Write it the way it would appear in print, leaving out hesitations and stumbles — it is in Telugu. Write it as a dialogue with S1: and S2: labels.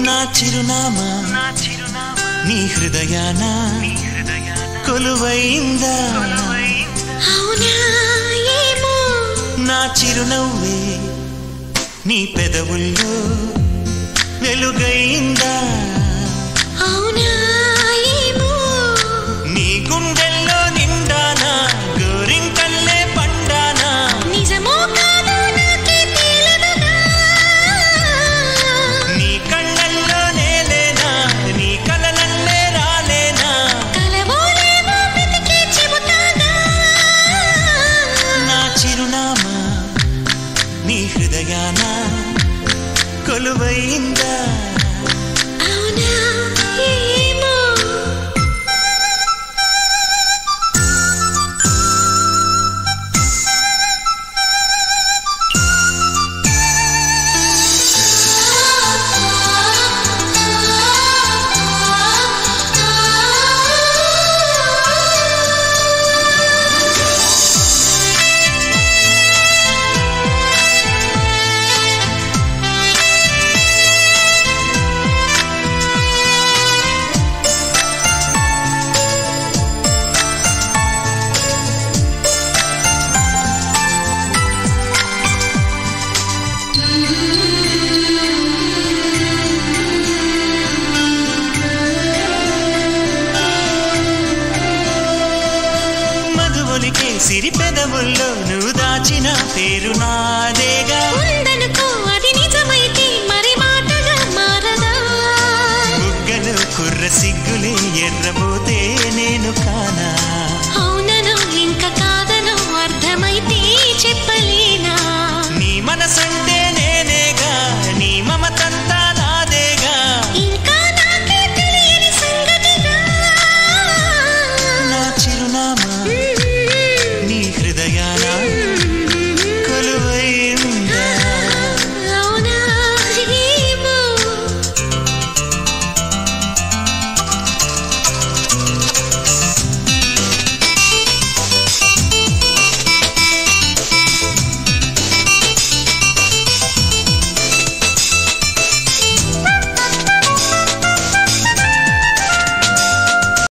S1: నా చిరునామా నీ హృదయాన కొలువైందా
S2: అవునా ఏమో
S1: నా చిరునవ్వే నీ పెదవుల్లో వెలుగైందా
S2: అవునా ఏమో
S1: నీ గుండెల్లో నిండానా గోరింకల్లే పండానా
S2: నిజమో కాదో నాకే తెలియదుగా
S1: నీ కళ్ళల్లో నేలేనా నీ కలలల్లే రాలేనా
S2: కలవోలేమో వెతికి చెబుతానా
S1: నా చిరునామా నీ హృదయాన కొలువైందా
S2: అవునా ఏమో
S1: మధువులికే సిరి పెదవుల్లో నువ్వు దాచిన పేరు నాదేగా
S2: ఉందనుకో అది నిజమైతే మరి మాటగా మారదా
S1: బుగ్గలు కుర్ర సిగ్గులే ఎర్రబోతే నేను కానా
S2: అవునను ఇంకా కాదను అర్థమైతే చెప్పలేనా
S1: నీ మనసంట